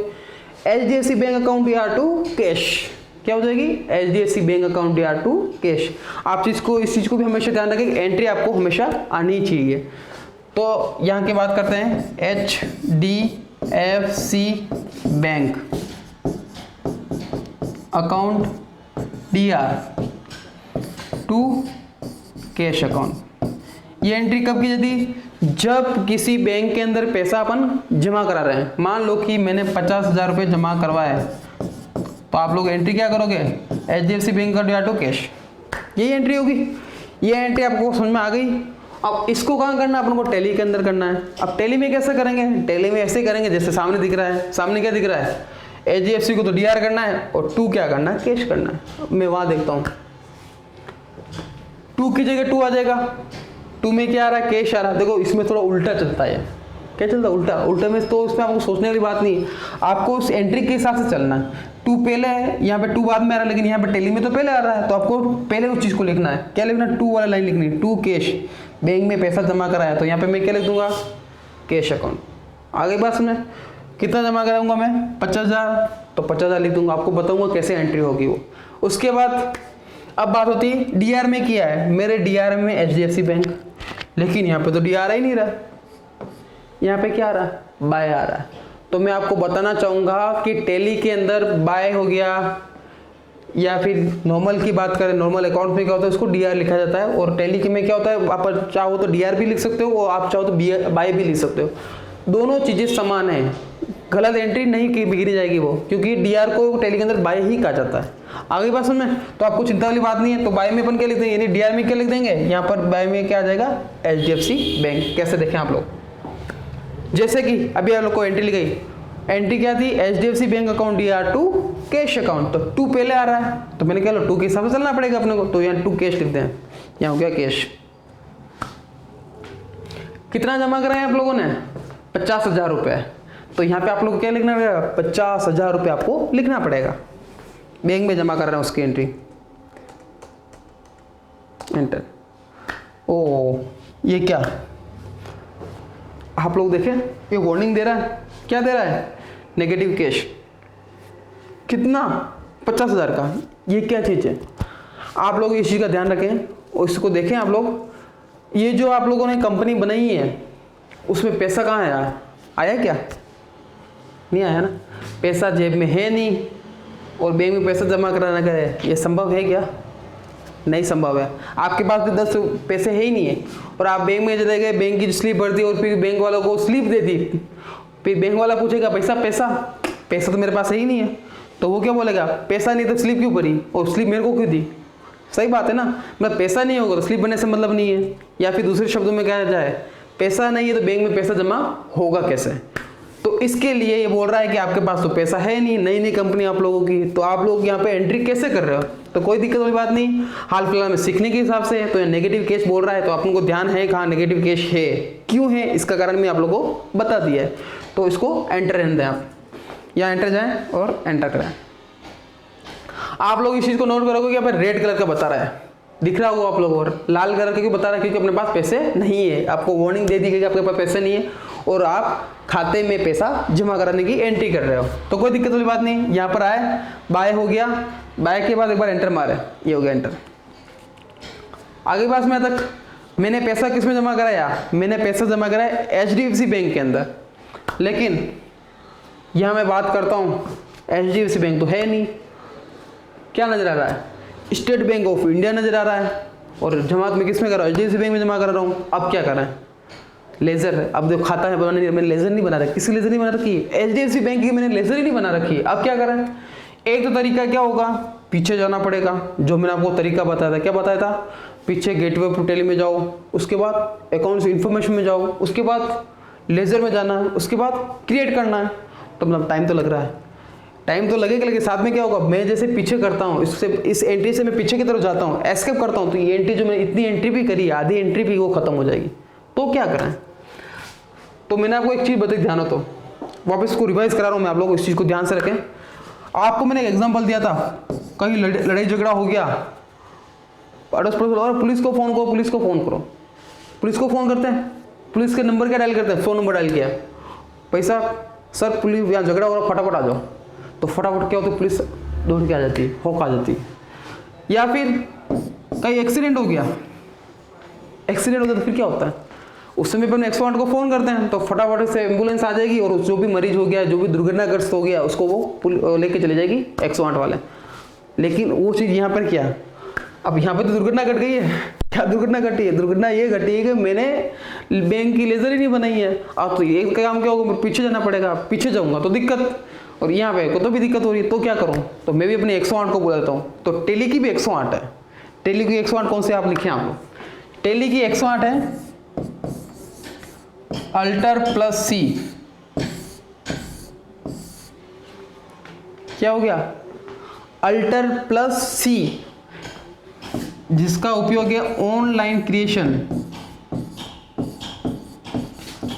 HDFC बैंक अकाउंट या टू कैश, क्या हो जाएगी, HDFC बैंक अकाउंट या टू कैश। आप इस चीज़ को भी हमेशा ध्यान रखें, एंट्री आपको हमेशा आनी चाहिए। तो यहाँ की बात करते हैं, HDFC bank account DR to cash account, ये एंट्री कब की जाती, जब किसी बैंक के अंदर पैसा अपन जमा करा रहे हैं। मान लो कि मैंने 50,000 रुपये जमा करवाए, तो आप लोग एंट्री क्या करोगे, HDFC बैंक का टू कैश, यही एंट्री होगी। ये एंट्री आपको समझ में आ गई। अब इसको कहाँ करना है, अपन को टैली के अंदर करना है। अब टैली में कैसे करेंगे, टैली में ऐसे करेंगे जैसे सामने दिख रहा है। सामने क्या दिख रहा है, HDFC को तो DR करना है और टू क्या करना है, कैश करना है। मैं वहां देखता हूं, टू की जगह टू आ जाएगा, टू में क्या आ रहा है, कैश आ रहा है। देखो इसमें थोड़ा उल्टा चलता है, क्या चलता है, उल्टा। उल्टा में तो इसमें आपको सोचने वाली बात नहीं है, आपको उस एंट्री के हिसाब से चलना है। टू पहले है, यहाँ पे टू बाद में आ रहा है, लेकिन यहाँ पे टैली में तो पहले आ रहा है, तो आपको पहले उस चीज को लिखना है। क्या लिखना है, टू वाला लाइन लिखनी है, टू कैश, बैंक में पैसा जमा कराया, तो यहाँ पे मैं क्या लिख दूंगा, कैश अकाउंट। आगे बात समझे, कितना जमा कराऊंगा मैं, 50,000, तो 50,000 लिख दूंगा। आपको बताऊंगा कैसे एंट्री होगी वो। उसके बाद अब बात होती है DR में किया है, मेरे DR में HDFC बैंक, लेकिन यहाँ पे तो DR आ ही नहीं रहा, यहाँ पे क्या आ रहा है, बाय आ रहा है। तो मैं आपको बताना चाहूंगा कि टैली के अंदर बाय हो गया, या फिर नॉर्मल की बात करें, नॉर्मल अकाउंट में क्या होता है, उसको DR लिखा जाता है, और टैली के में क्या होता है, आप चाहो तो DR भी लिख सकते हो और आप चाहो तो बाय भी लिख सकते हो। दोनों चीजें समान है, गलत एंट्री नहीं की बिगड़ी जाएगी वो, क्योंकि DR को टैली के अंदर बाय ही कहा जाता है। आगे बात समझ में, तो आपको चिंता वाली बात नहीं है। तो बाय में अपन क्या लिख देंगे, यानी DR में क्या लिख देंगे, यहाँ पर बाय में क्या आ जाएगा, HDFC बैंक। कैसे देखें आप लोग, जैसे कि अभी आप लोग को एंट्री लिख गई, एंट्री क्या थी, HDFC bank account DR to cash account, तो टू पहले आ रहा है, तो मैंने क्या लो टू के हिसाब से चलना पड़ेगा अपने को, तो यहाँ टू कैश लिखते हैं, यहाँ हो गया कैश। कितना जमा कराया आप लोगों ने, 50,000 रुपए, तो यहाँ पे आप लोग क्या लिखना पड़ेगा, 50,000 रुपये आपको लिखना पड़ेगा, बैंक में जमा कर रहे हैं उसकी एंट्री, एंटर। ओ ये क्या, आप लोग देखें ये वार्निंग दे रहा है, क्या दे रहा है, नेगेटिव कैश, कितना, 50,000 का। ये क्या चीज़ है, आप लोग इस चीज़ का ध्यान रखें और इसको देखें आप लोग। ये जो आप लोगों ने कंपनी बनाई है उसमें पैसा कहाँ आया, आया क्या, नहीं आया ना, पैसा जेब में है नहीं, और बैंक में पैसा जमा कराना करे, ये संभव है क्या, नहीं संभव है। आपके पास तो 10 पैसे है ही नहीं है, और आप बैंक में चले गए, बैंक की स्लिप भर दी और फिर बैंक वालों को स्लिप दे दी, फिर बैंक वाला पूछेगा पैसा पैसा पैसा तो मेरे पास है ही नहीं है, तो वो क्या बोलेगा, पैसा नहीं तो स्लिप क्यों भरी, और स्लिप मेरे को क्यों दी। सही बात है ना, मतलब पैसा नहीं होगा तो स्लिप बनने से मतलब नहीं है। या फिर दूसरे शब्दों में कहा जाए, पैसा नहीं है तो बैंक में पैसा जमा होगा कैसे। तो इसके लिए ये बोल रहा है कि आपके पास तो पैसा है नहीं, नई नई कंपनी आप लोगों की, तो आप लोग यहाँ पे एंट्री कैसे कर रहे हो? तो कोई दिक्कत वाली बात नहीं, हाल फिलहाल में सीखने के हिसाब से तो ये नेगेटिव कैश बोल रहा है, तो आप लोगों को ध्यान है कहाँ नेगेटिव कैश है, क्यों है, इसका कारण मैं आप लोगों को बता दिया है। तो इसको एंटर रहने दें, आप यहाँ एंटर जाएं और एंटर करें। आप लोग इस चीज़ को नोट करोगे कि यहाँ पे रेड कलर का बता रहा है, दिख रहा होगा आप लोगों को, और लाल कलर का क्यों बता रहा है? क्योंकि अपने पास पैसे नहीं है, आपको वार्निंग दे दी गई कि आपके पास पैसे नहीं है और आप खाते में पैसा जमा कराने की एंट्री कर रहे हो। तो कोई दिक्कत वाली बात नहीं, यहाँ पर आए, बाय हो गया, बाय के बाद एक बार एंटर मारे, ये हो गया एंटर। आगे पास में तक मैंने पैसा किस में जमा कराया? मैंने पैसा जमा कराया HDFC बैंक के अंदर, लेकिन यहाँ मैं बात करता हूँ HDFC बैंक तो है नहीं, क्या नजर आ रहा है? स्टेट बैंक ऑफ इंडिया नजर आ रहा है, और जमा में किस में कर रहा हूँ? HDFC बैंक में जमा कर रहा हूँ। अब क्या कर रहा है? लेजर, अब जो खाता है बनाने, मैंने लेजर नहीं बना रखी, किसी लेजर नहीं बना रखी, HDFC बैंक की मैंने लेजर ही नहीं बना रखी। अब क्या कर रहा है? एक तो तरीका क्या होगा, पीछे जाना पड़ेगा, जो मैंने आपको तरीका बताया था। क्या बताया था? पीछे गेटवे ऑफ टेली में जाओ, उसके बाद अकाउंट्स इन्फॉर्मेशन में जाओ, उसके बाद लेजर में जाना है, उसके बाद क्रिएट करना है। तो मतलब टाइम तो लग रहा है, टाइम तो लगेगा, लेकिन साथ में क्या होगा, मैं जैसे पीछे करता हूँ, इससे इस एंट्री से मैं पीछे की तरफ जाता हूँ, एस्केप करता हूँ, तो ये एंट्री जो मैंने इतनी एंट्री भी करी, आधी एंट्री भी वो खत्म हो जाएगी। तो क्या करें? तो मैंने आपको एक चीज़ बताई, ध्यान हो तो वापस इसको रिवाइज करा रहा हूँ मैं, आप लोग इस चीज़ को ध्यान से रखें। आपको मैंने एक एग्जाम्पल दिया था, कहीं लड़ाई झगड़ा हो गया, अड़ोस पड़ोस, और पुलिस को फ़ोन करो, पुलिस को फ़ोन करो, पुलिस को फ़ोन करते हैं, पुलिस के नंबर क्या डायल करते हैं? 100 नंबर डायल किया, पैसा सर पुलिस यहाँ झगड़ा हो रहा, फटाफट आ जाओ, तो फटाफट क्या होता है? पुलिस दौड़ के आ जाती है, होक आ जाती है। या फिर कहीं एक्सीडेंट हो गया, एक्सीडेंट होता है तो फिर क्या होता है? उस समय पर 108 को फ़ोन करते हैं, तो फटाफट से एम्बुलेंस आ जाएगी, और जो भी मरीज हो गया, जो भी दुर्घटनाग्रस्त हो गया, उसको वो लेके चले जाएगी 108 वाले। लेकिन वो चीज़ यहाँ पर क्या, अब यहाँ पर तो दुर्घटना घट गई है। क्या दुर्घटना घटी है? दुर्घटना ये घटी है कि मैंने बैंक की लेजर ही नहीं बनाई है। अब तो ये काम क्या होगा, पीछे जाना पड़ेगा, पीछे जाऊँगा तो दिक्कत, और यहाँ पे को तो भी दिक्कत हो रही है, तो क्या करूँ? तो मैं भी अपने 108 को बुला देता हूँ। तो टेली की भी 108 है, टेली की 108 कौन से आप लिखे आप लोग? टेली की 108 है अल्टर प्लस सी। क्या हो गया? अल्टर प्लस सी, जिसका उपयोग है ऑनलाइन क्रिएशन।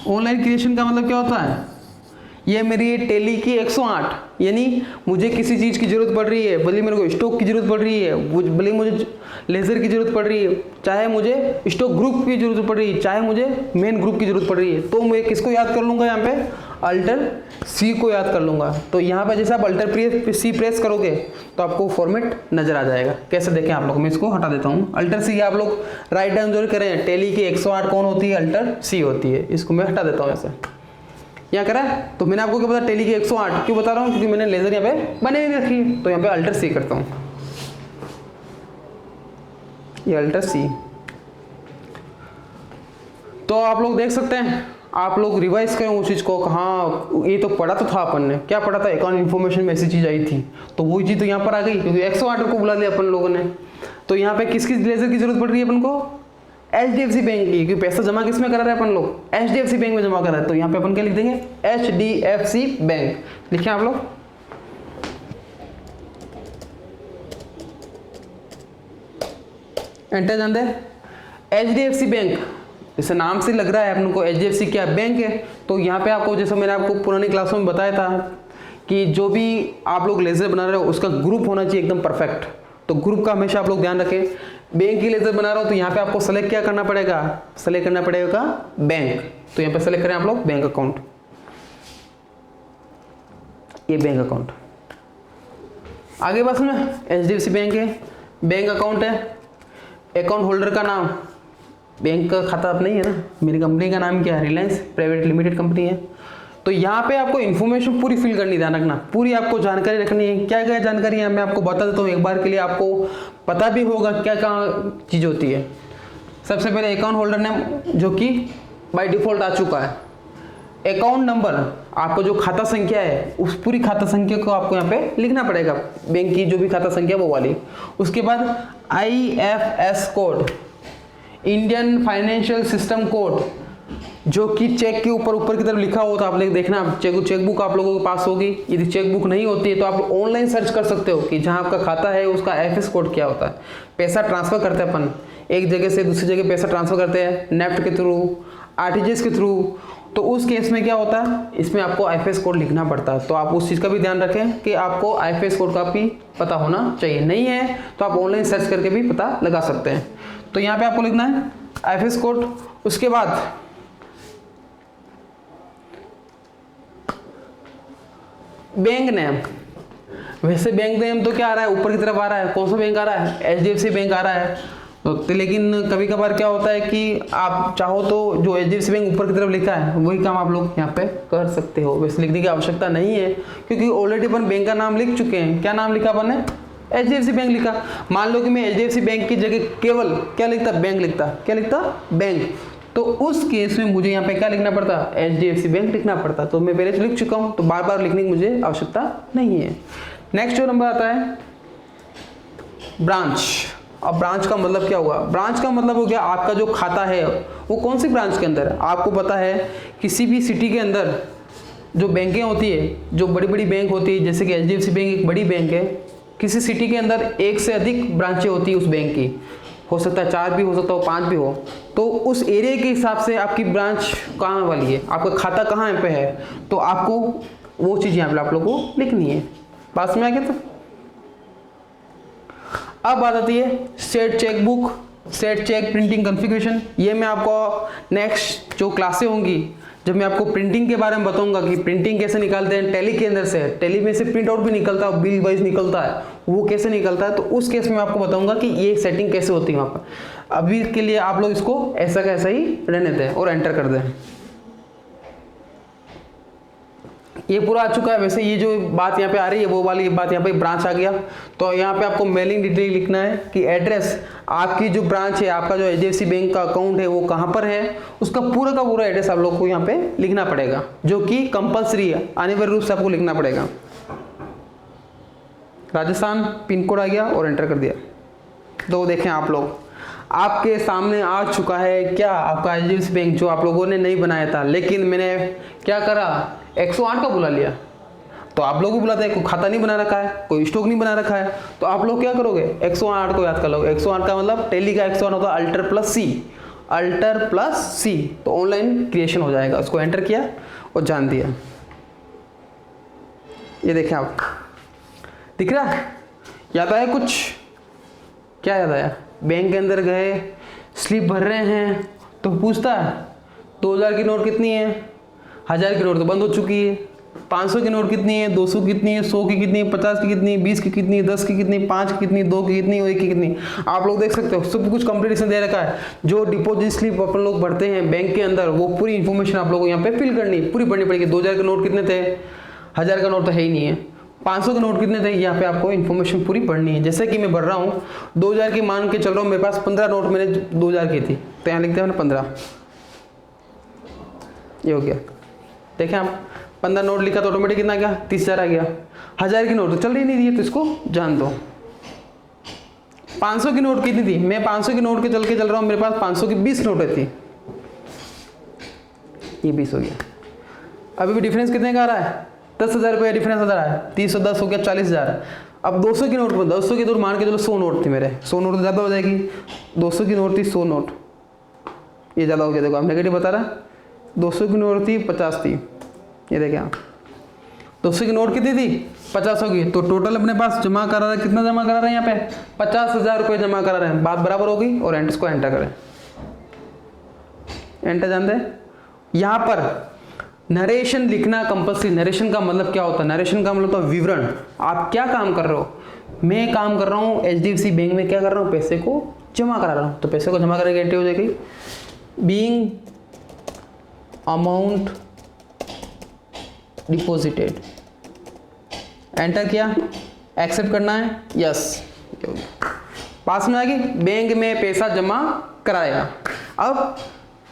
ऑनलाइन क्रिएशन का मतलब क्या होता है? ये मेरी टेली की 108, यानी मुझे किसी चीज़ की ज़रूरत पड़ रही है, भले मेरे को स्टॉक की ज़रूरत पड़ रही है, भले मुझे लेज़र की ज़रूरत पड़ रही है, चाहे मुझे स्टॉक ग्रुप की ज़रूरत पड़ रही है, चाहे मुझे मेन ग्रुप की ज़रूरत पड़ रही है, तो मैं किसको याद कर लूँगा? यहाँ पे अल्टर सी को याद कर लूँगा। तो यहाँ पे जैसे आप अल्टर सी प्रेस करोगे तो आपको फॉर्मेट नज़र आ जाएगा। कैसे देखें आप लोग, मैं इसको हटा देता हूँ। अल्टर सी आप लोग राइट डाउन जरूर करें, टेली की 108 कौन होती है? अल्टर सी होती है। इसको मैं हटा देता हूँ ऐसे, यहाँ करा। तो मैंने आपको क्या पता टेली की 108 क्यों बता रहा हूँ? क्योंकि मैंने लेजर यहाँ पे बने नहीं रखी, तो यहाँ पे अल्टर सी करता हूँ, ये अल्टर सी। तो आप लोग देख सकते हैं, आप लोग रिवाइज करें उस चीज़ को। हाँ, ये तो पढ़ा तो था अपन ने, क्या पढ़ा था? अकाउंट इन्फॉर्मेशन में ऐसी चीज़ आई थी, तो वही चीज़ तो यहाँ पर आ गई, क्योंकि 108 को बुला लिया अपन लोगों ने। तो यहाँ पे किसकी लेजर की जरूरत पड़ रही है अपन को? HDFC बैंक की, क्योंकि पैसा जमा किस में करा रहे हैं अपन लोग? HDFC बैंक में जमा करा है। तो यहाँ पे अपन क्या लिख देंगे? HDFC बैंक लिखे आप लोग। एंटर जान दे। HDFC बैंक, जैसे नाम से लग रहा है अपन को HDFC क्या बैंक है। तो यहाँ पे आपको, जैसे मैंने आपको पुरानी क्लासों में बताया था कि जो भी आप लोग लेजर बना रहे हो उसका ग्रुप होना चाहिए एकदम परफेक्ट। तो ग्रुप का हमेशा आप लोग ध्यान रखें। बैंक की लेजर बना रहा हो तो यहाँ पे आपको सेलेक्ट क्या करना पड़ेगा? सेलेक्ट करना पड़ेगा बैंक। तो यहाँ पे सेलेक्ट करें आप लोग बैंक अकाउंट, ये बैंक अकाउंट। आगे बस में HDFC बैंक है, बैंक अकाउंट है, अकाउंट होल्डर का नाम, बैंक का खाता अब नहीं है ना, मेरी कंपनी का नाम क्या है? रिलायंस प्राइवेट लिमिटेड कंपनी है। तो यहाँ पे आपको इन्फॉर्मेशन पूरी फिल करनी, ध्यान रखना, पूरी आपको जानकारी रखनी है। क्या क्या जानकारी है मैं आपको बता देता हूँ एक बार के लिए, आपको पता भी होगा क्या क्या चीज़ होती है। सबसे पहले अकाउंट होल्डर नेम, जो कि बाय डिफॉल्ट आ चुका है। अकाउंट नंबर, आपको जो खाता संख्या है उस पूरी खाता संख्या को आपको यहाँ पे लिखना पड़ेगा, बैंक की जो भी खाता संख्या वो वाली। उसके बाद IFS code, Indian financial system code, जो कि चेक के ऊपर की तरफ लिखा हो तो आप लोग देखना, चेकबुक आप लोगों के पास होगी। यदि चेकबुक नहीं होती है तो आप ऑनलाइन सर्च कर सकते हो कि जहां आपका खाता है उसका एफएस कोड क्या होता है। पैसा ट्रांसफर करते हैं अपन, एक जगह से दूसरी जगह पैसा ट्रांसफर करते हैं नेफ्ट के थ्रू, आरटीजीएस के थ्रू, तो उस केस में क्या होता है, इसमें आपको आईएफएस कोड लिखना पड़ता है। तो आप उस चीज़ का भी ध्यान रखें कि आपको आईएफएस कोड का भी पता होना चाहिए। नहीं है तो आप ऑनलाइन सर्च करके भी पता लगा सकते हैं। तो यहाँ पे आपको लिखना है आईएफएस कोड। उसके बाद बैंक नेम। वैसे बैंक नेम तो क्या आ रहा है, ऊपर की तरफ आ रहा है, कौन सा बैंक आ रहा है, एचडीएफसी बैंक आ रहा है। तो लेकिन कभी कभार क्या होता है कि आप चाहो तो जो एचडीएफसी बैंक ऊपर की तरफ लिखा है वही काम आप लोग यहाँ पे कर सकते हो। वैसे लिखने की आवश्यकता नहीं है क्योंकि ऑलरेडी अपन बैंक का नाम लिख चुके हैं। क्या नाम लिखा अपन ने, एचडीएफसी बैंक लिखा। मान लो कि मैं एचडीएफसी बैंक की जगह केवल क्या लिखता, बैंक लिखता, क्या लिखता, बैंक। तो उस केस में मुझे यहाँ पे क्या लिखना पड़ता, एचडीएफसी बैंक लिखना पड़ता। तो मैं पहले से लिख चुका हूँ तो बार बार लिखने की मुझे आवश्यकता नहीं है। नेक्स्ट जो नंबर आता है ब्रांच। अब ब्रांच का मतलब क्या हुआ, ब्रांच का मतलब हो गया आपका जो खाता है वो कौन सी ब्रांच के अंदर है। आपको पता है किसी भी सिटी के अंदर जो बैंकें होती है, जो बड़ी बड़ी बैंक होती है, जैसे कि एचडीएफसी बैंक एक बड़ी बैंक है, किसी सिटी के अंदर एक से अधिक ब्रांचें होती है उस बैंक की, हो सकता है 4 भी हो सकता हो, 5 भी हो। तो उस एरिया के हिसाब से आपकी ब्रांच कहाँ वाली है, आपका खाता कहाँ पे है, तो आपको वो चीज़ यहाँ पे आप लोगों को लिखनी है। पास में आ गया। तो अब बात आती है set chequebook, set cheque printing configuration. ये मैं आपको नेक्स्ट जो क्लासें होंगी जब मैं आपको प्रिंटिंग के बारे में बताऊंगा कि प्रिंटिंग कैसे निकालते हैं टैली के अंदर से, टैली में से प्रिंट आउट भी निकलता है, बिल वाइज निकलता है, वो कैसे निकलता है, तो उस केस में आपको बताऊंगा कि ये सेटिंग कैसे होती है वहाँ पर। अभी के लिए आप लोग इसको ऐसा का ऐसा ही रहने दें और एंटर कर दें। ये पूरा आ चुका है। वैसे ये जो बात यहाँ पे आ रही है वो वाली बात यहाँ पे ब्रांच आ गया। तो यहाँ पे आपको मेलिंग डिटेल लिखना है कि एड्रेस, आपकी जो ब्रांच है, आपका जो एचडीएफसी बैंक का अकाउंट है वो कहाँ पर है, उसका पूरा का पूरा एड्रेस आप लोग को यहाँ पे लिखना पड़ेगा, जो कि कंपलसरी है, अनिवार्य रूप से आपको लिखना पड़ेगा। राजस्थान पिन कोड आ गया और एंटर कर दिया। तो देखें आप लोग, आपके सामने आ चुका है क्या, आपका एचडीएफसी बैंक जो आप लोगों ने नहीं बनाया था, लेकिन मैंने क्या करा, 108 का बुला लिया। तो आप लोग भी बुलाते हैं, कोई खाता नहीं बना रखा है, कोई स्टॉक नहीं बना रखा है, तो आप लोग क्या करोगे, 108 को याद कर लोगे। 108 का मतलब टैली का 108 होता है अल्टर प्लस सी, अल्टर प्लस सी। तो ऑनलाइन क्रिएशन हो जाएगा। उसको एंटर किया और जान दिया। ये देखें आप, दिख रहा है, याद आया कुछ, क्या याद आया। बैंक के अंदर गए, स्लिप भर रहे हैं तो पूछता है 2000 की नोट कितनी है, 1000 की नोट तो बंद हो चुकी है, 500 की नोट कितनी है, 200 की कितनी है, 100 की कितनी है, 50 की कितनी है, 20 की कितनी है, 10 की कितनी, 5 की कितनी, 2 की कितनी और 1 की कितनी। आप लोग देख सकते हो सब कुछ कंपटीशन दे रखा है। जो डिपॉजिट स्लिप अपन लोग भरते हैं बैंक के अंदर वो पूरी इन्फॉर्मेशन आप लोगों को यहाँ पे फिल करनी, पूरी भरनी पड़ेगी। 2000 के नोट कितने थे, 1000 का नोट तो है ही नहीं है, 500 के नोट कितने थे, यहाँ पे आपको इन्फॉर्मेशन पूरी पढ़नी है। जैसे कि मैं भर रहा हूँ 2000 की, मान के चल रहा हूँ मेरे पास 15 नोट मैंने 2000 की थी, तो यहाँ लिखते हैं मैंने 15, ये हो गया। देखें आप, 15 नोट लिखा तो ऑटोमेटिक कितना आ गया, 30,000 आ गया। 1000 की नोट तो चल रही नहीं रही है तो इसको जान दो। 500 की नोट कितनी थी, मैं 500 की नोट के चल रहा हूँ, मेरे पास 500 की 20 नोटें थी, ये 20 हो गया। अभी भी डिफरेंस कितने का आ रहा है, 10,000 रुपये डिफरेंस आ रहा है, 310 हो गया 40,000। अब 200 की नोट में 200 की तो मान के चलो 100 नोट थी मेरे, 100 नोट तो ज़्यादा हो जाएगी, 200 की नोट थी 100 नोट, ये ज़्यादा हो गया। देखो आप नेगेटिव बता रहा, 200 की नोट थी 50 थी, ये देखें आप 200 की नोट कितनी थी, 50 होगी। तो टोटल अपने पास जमा करा रहा है, कितना जमा करा रहे हैं यहाँ पे, 50,000 रुपये जमा करा रहे हैं। बात बराबर होगी और एंटर को एंटर करें, एंटर जान दें। यहाँ पर नरेशन लिखना कंपल्सरी। नरेशन का मतलब क्या होता है, नरेशन का मतलब होता है विवरण। आप क्या काम कर रहे हो, मैं काम कर रहा हूँ एचडीएफसी बैंक में, क्या कर रहा हूँ, पैसे को जमा करा रहा हूँ। तो पैसे को जमा करने की एंट्री हो जाएगी, बीइंग अमाउंट डिपॉजिटेड, एंटर किया, एक्सेप्ट करना है, यस, पास में आ गई। बैंक में पैसा जमा कराया। अब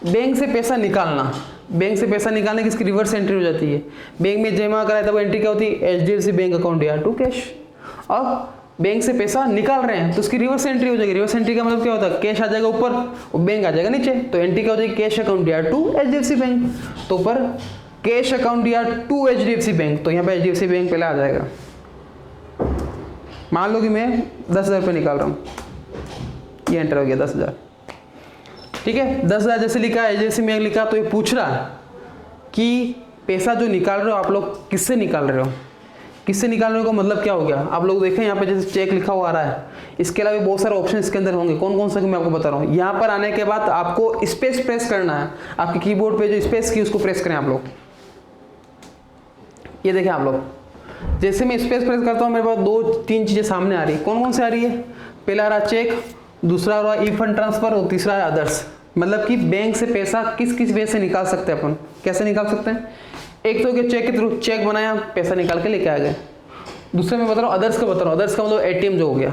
बैंक से पैसा निकालना, बैंक से पैसा निकालने की इसकी रिवर्स एंट्री हो जाती है। बैंक में जमा कराया तब एंट्री क्या होती है, एचडीएफसी बैंक अकाउंट या टू कैश। अब बैंक से पैसा निकाल रहे हैं तो उसकी रिवर्स एंट्री हो जाएगी। रिवर्स एंट्री का मतलब क्या होता है, कैश आ जाएगा ऊपर और बैंक आ जाएगा नीचे। तो एंट्री क्या हो जाएगी, कैश अकाउंट दिया टू HDFC बैंक, तो ऊपर कैश अकाउंट दिया टू HDFC बैंक, तो यहाँ पे HDFC बैंक पहले आ जाएगा। मान लो कि मैं 10,000 रुपये निकाल रहा हूँ, ये एंटर हो गया 10,000, ठीक है। 10,000 जैसे लिखा HDFC बैंक लिखा, तो ये पूछ रहा है कि पैसा जो निकाल रहे हो आप लोग किससे निकाल रहे हो, किससे निकाल रहे हो का मतलब क्या हो गया। आप लोग देखें यहाँ पे जैसे चेक लिखा हुआ आ रहा है, इसके अलावा भी बहुत सारे ऑप्शन इसके अंदर होंगे, कौन कौन से मैं आपको बता रहा हूँ। यहाँ पर आने के बाद आपको स्पेस प्रेस करना है, आपके कीबोर्ड पे जो स्पेस की उसको प्रेस करें आप लोग। ये देखें आप लोग, जैसे मैं स्पेस प्रेस करता हूँ मेरे पास 2-3 चीज़ें सामने आ रही है। कौन कौन सी आ रही है, पहला आ रहा चेक, दूसरा आ रहा ई फंड ट्रांसफर और तीसरा है अदर्स। मतलब कि बैंक से पैसा किस किस वे से निकाल सकते हैं अपन, कैसे निकाल सकते हैं। एक तो चेक के थ्रू, चेक बनाया पैसा निकाल के लेके आ गए। दूसरे में बता रहा हूँ अदर्स का बता रहा हूँ, अदर्स का मतलब ATM जो हो गया,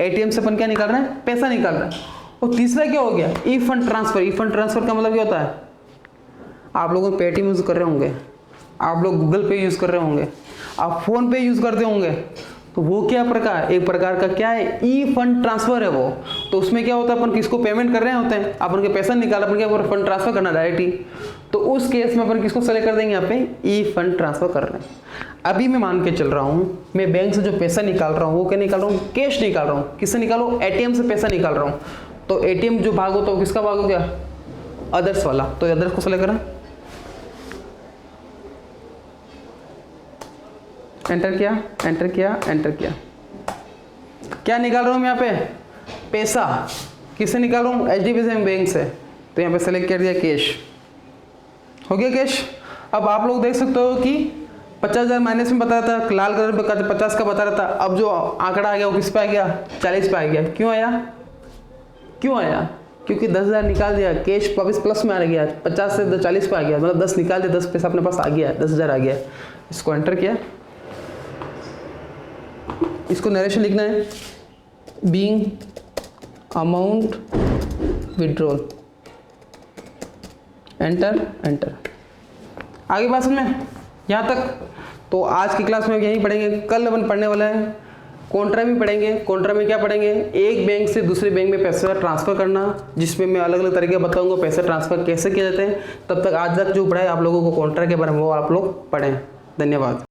ATM से अपन क्या निकाल रहे हैं, पैसा निकाल रहे हैं। और तीसरा क्या हो गया, ई फंड ट्रांसफर। ई फंड ट्रांसफर का मतलब क्या होता है, आप लोग पेटीएम यूज़ कर रहे होंगे, आप लोग गूगल पे यूज़ कर रहे होंगे, आप फोन पे यूज़ करते होंगे, तो वो क्या प्रकार, एक प्रकार का क्या है, ई फंड ट्रांसफर है वो। तो उसमें क्या होता है, अपन किसको पेमेंट कर रहे होते हैं, अपन के पैसा निकाला, अपन क्या फंड ट्रांसफर करना डायरेक्ट ही। तो उस केस में अपन किसको सेलेक्ट कर देंगे, यहाँ पे ई फंड ट्रांसफर कर रहे हैं। अभी मैं मान के चल रहा हूँ, मैं बैंक से जो पैसा निकाल रहा हूँ वो क्या निकाल रहा हूँ, कैश निकाल रहा हूँ। किससे निकालो, ATM से पैसा निकाल रहा हूँ। तो ATM जो भाग होता है वो किसका भाग हो गया, अदर्स वाला। तो अदर्स को सेलेक्ट करें, एंटर किया, एंटर किया, एंटर किया। क्या निकाल रहा हूँ मैं यहाँ पे, पैसा। किससे निकाल रहा हूँ, HDFC बैंक से। तो यहाँ पे सेलेक्ट कर दिया कैश, हो गया कैश। अब आप लोग देख सकते हो कि 50,000 माइनस में बता रहा था, लाल कलर पे 50 का बता रहा था। अब जो आंकड़ा आ गया वो किस पे आ गया, 40 पे आ गया। क्यों आया, क्यों आया, क्योंकि 10,000 निकाल दिया, कैश वापस प्लस में आ गया, 50 से 40 पे आ गया, मतलब 10 निकाल दिया, 10 पैसा अपने पास आ गया, 10,000 आ गया। इसको एंटर किया, इसको नरेशन लिखना है, being amount withdrawal, enter, enter. आगे बात समझ में यहाँ तक। तो आज की क्लास में यही पढ़ेंगे। कल अपन पढ़ने वाला है कॉन्ट्रा भी पढ़ेंगे। कॉन्ट्रा में क्या पढ़ेंगे, एक बैंक से दूसरे बैंक में पैसा ट्रांसफर करना, जिसमें मैं अलग अलग तरीके बताऊंगा पैसे ट्रांसफर कैसे किए जाते हैं। तब तक आज तक जो पढ़ाई आप लोगों को कॉन्ट्रा के बारे में वो आप लोग पढ़ें। धन्यवाद।